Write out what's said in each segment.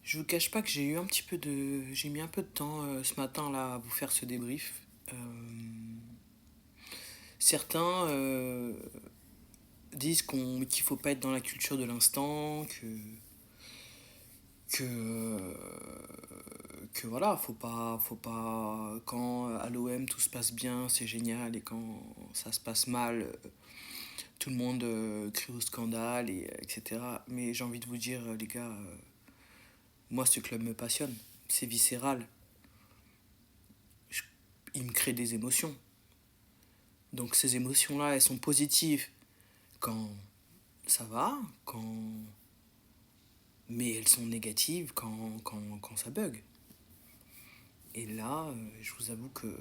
Je vous cache pas que j'ai mis un peu de temps ce matin là à vous faire ce débrief. Euh, Certains disent qu'il faut pas être dans la culture de l'instant, que que voilà, faut pas quand à l'OM tout se passe bien, c'est génial et quand ça se passe mal, tout le monde crie au scandale etc. Mais j'ai envie de vous dire les gars, moi ce club me passionne, c'est viscéral. Je- il me crée des émotions. Donc ces émotions-là, elles sont positives quand ça va, mais elles sont négatives quand ça bug. Et là, je vous avoue que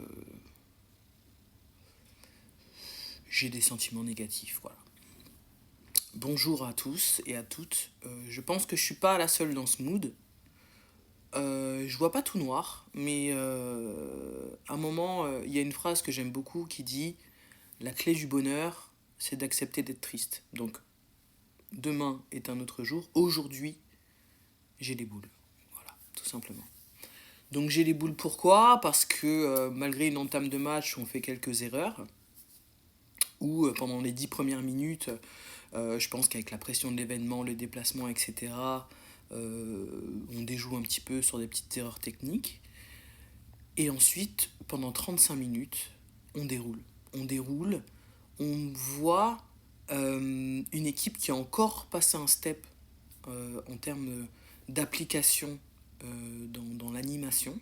j'ai des sentiments négatifs. Voilà. Bonjour à tous et à toutes. Je pense que je suis pas la seule dans ce mood. Je vois pas tout noir, mais à un moment, il y a une phrase que j'aime beaucoup qui dit: la clé du bonheur, c'est d'accepter d'être triste. Donc, demain est un autre jour. Aujourd'hui, j'ai les boules. Voilà, tout simplement. Donc j'ai les boules pourquoi? Parce que malgré une entame de match où on fait quelques erreurs, ou pendant les 10 premières minutes, je pense qu'avec la pression de l'événement, le déplacement, etc., on déjoue un petit peu sur des petites erreurs techniques. Et ensuite, pendant 35 minutes, on déroule. On déroule, on voit une équipe qui a encore passé un step en termes d'application dans l'animation.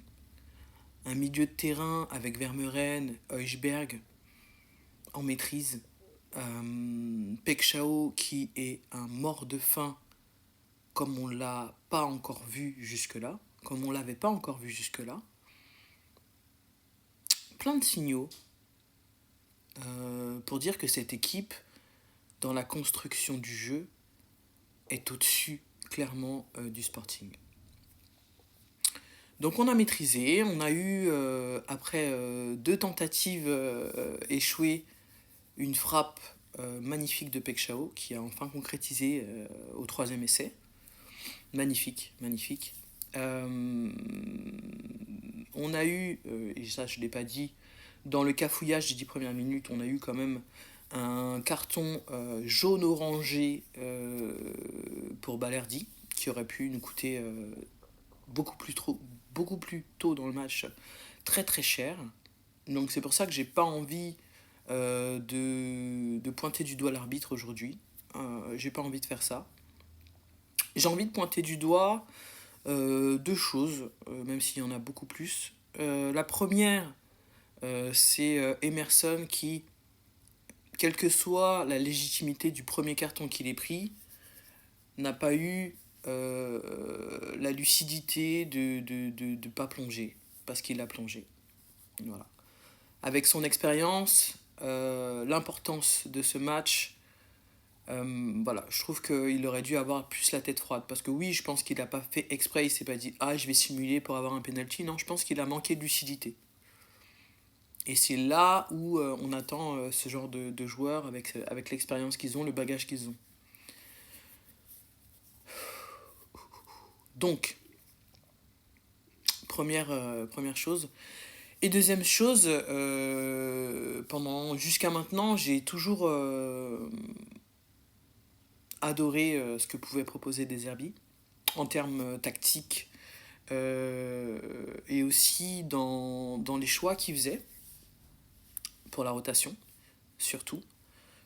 Un milieu de terrain avec Vermeuren, Heusberg en maîtrise, Pekchao qui est un mort de faim comme on l'a pas encore vu jusque-là, comme on l'avait pas encore vu jusque-là. Plein de signaux pour dire que cette équipe, dans la construction du jeu, est au-dessus clairement du Sporting. Donc on a maîtrisé, on a eu, après deux tentatives échouées, une frappe magnifique de Pekchao qui a enfin concrétisé au troisième essai. Magnifique, magnifique. Euh, on a eu, et ça je ne l'ai pas dit, dans le cafouillage des 10 premières minutes, on a eu quand même un carton jaune-orangé pour Balerdi, qui aurait pu nous coûter beaucoup plus tôt dans le match très très cher. Donc c'est pour ça que j'ai pas envie de pointer du doigt l'arbitre aujourd'hui. J'ai pas envie de faire ça. J'ai envie de pointer du doigt deux choses, même s'il y en a beaucoup plus. La première, c'est Emerson qui, quelle que soit la légitimité du premier carton qu'il ait pris, n'a pas eu la lucidité de pas plonger, parce qu'il a plongé. Voilà. Avec son expérience, l'importance de ce match, voilà, je trouve qu'il aurait dû avoir plus la tête froide. Parce que oui, je pense qu'il n'a pas fait exprès, il s'est pas dit ah, je vais simuler pour avoir un penalty. Non, je pense qu'il a manqué de lucidité. Et c'est là où on attend ce genre de joueurs avec l'expérience qu'ils ont, le bagage qu'ils ont. Donc, première chose. Et deuxième chose, jusqu'à maintenant, j'ai toujours adoré ce que pouvait proposer Deserbi en termes tactiques et aussi dans les choix qu'il faisait pour la rotation, surtout.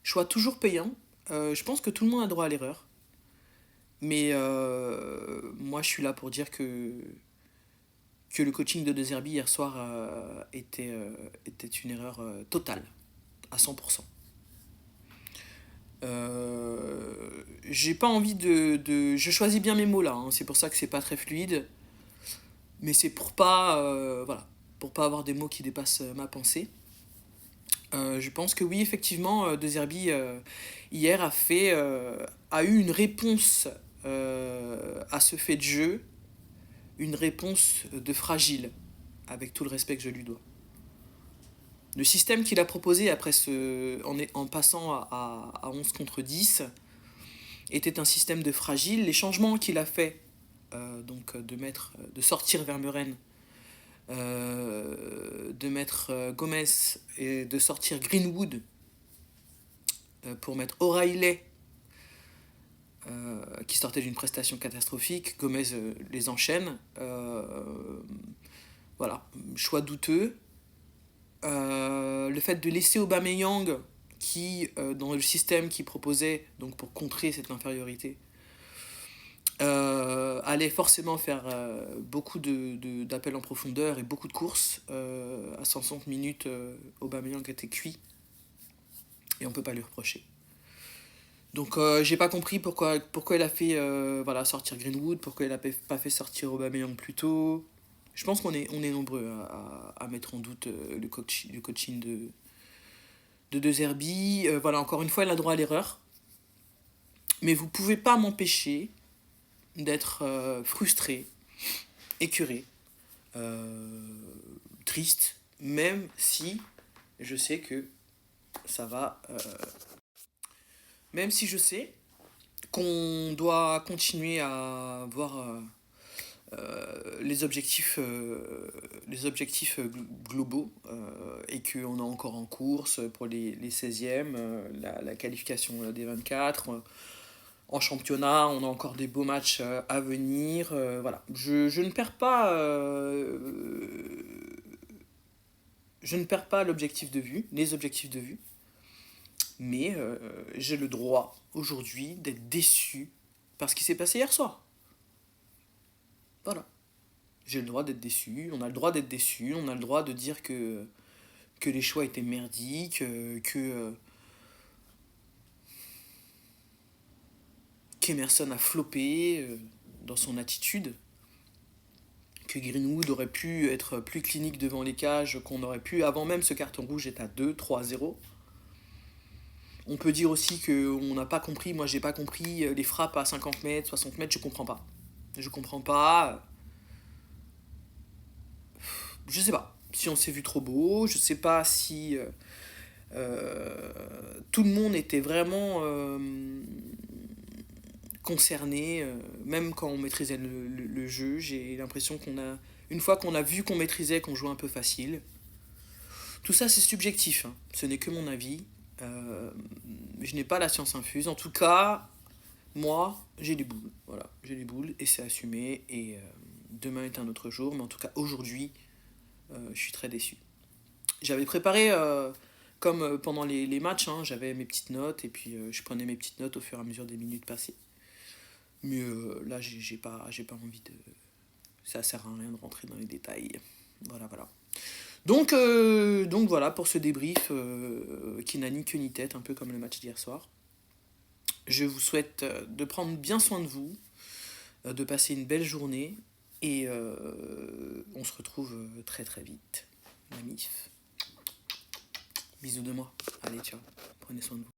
Choix toujours payant. Je pense que tout le monde a droit à l'erreur. Mais moi, je suis là pour dire que le coaching de De Zerbi hier soir était une erreur totale, à 100%. J'ai pas envie je choisis bien mes mots là, hein, c'est pour ça que c'est pas très fluide, mais c'est pour pas, voilà, pour pas avoir des mots qui dépassent ma pensée. Je pense que oui, effectivement, De Zerbi hier a eu une réponse à ce fait de jeu, une réponse de fragile, avec tout le respect que je lui dois. Le système qu'il a proposé en passant à 11 contre 10 était un système de fragile. Les changements qu'il a fait de sortir Vermeuren, de mettre Gomez et de sortir Greenwood pour mettre O'Reilly qui sortait d'une prestation catastrophique. Gomez les enchaîne. Voilà, choix douteux. Le fait de laisser Aubameyang qui, dans le système qui proposait, donc pour contrer cette infériorité, allait forcément faire beaucoup d'appels en profondeur et beaucoup de courses. À 160 minutes, Aubameyang était cuit et on peut pas lui reprocher. Donc j'ai pas compris pourquoi il a fait voilà, sortir Greenwood, pourquoi il a pas fait sortir Aubameyang plus tôt. Je pense qu'on est nombreux à mettre en doute le coaching de De Zerbi. Voilà, encore une fois, il a droit à l'erreur. Mais vous pouvez pas m'empêcher d'être frustré, écœuré, triste, même si je sais que ça va... même si je sais qu'on doit continuer à voir les objectifs globaux et qu'on est encore en course pour les 16e, la qualification des 24. En championnat, on a encore des beaux matchs à venir. Voilà. Je ne perds pas, je ne perds pas l'objectif de vue, les objectifs de vue, mais j'ai le droit aujourd'hui d'être déçu par ce qui s'est passé hier soir. Voilà. J'ai le droit d'être déçu, on a le droit d'être déçu, on a le droit de dire que les choix étaient merdiques, qu'Emerson a floppé dans son attitude, que Greenwood aurait pu être plus clinique devant les cages, qu'on aurait pu, avant même ce carton rouge, être à 2-3-0. On peut dire aussi qu'on n'a pas compris, moi j'ai pas compris les frappes à 50 mètres, 60 mètres, je comprends pas. Je comprends pas. Je sais pas si on s'est vu trop beau, je sais pas si tout le monde était vraiment concerné, même quand on maîtrisait le jeu. J'ai l'impression une fois qu'on a vu qu'on maîtrisait, qu'on jouait un peu facile. Tout ça c'est subjectif, hein. Ce n'est que mon avis. Je n'ai pas la science infuse. En tout cas, moi, j'ai les boules. Voilà, j'ai les boules et c'est assumé. Et demain est un autre jour, mais en tout cas aujourd'hui, je suis très déçu. J'avais préparé, comme pendant les matchs, hein, j'avais mes petites notes et puis je prenais mes petites notes au fur et à mesure des minutes passées. Mais là, j'ai pas envie de. Ça sert à rien de rentrer dans les détails. Voilà, voilà. Donc voilà pour ce débrief qui n'a ni queue ni tête, un peu comme le match d'hier soir. Je vous souhaite de prendre bien soin de vous, de passer une belle journée et on se retrouve très très vite. La mif. Bisous de moi. Allez, ciao. Prenez soin de vous.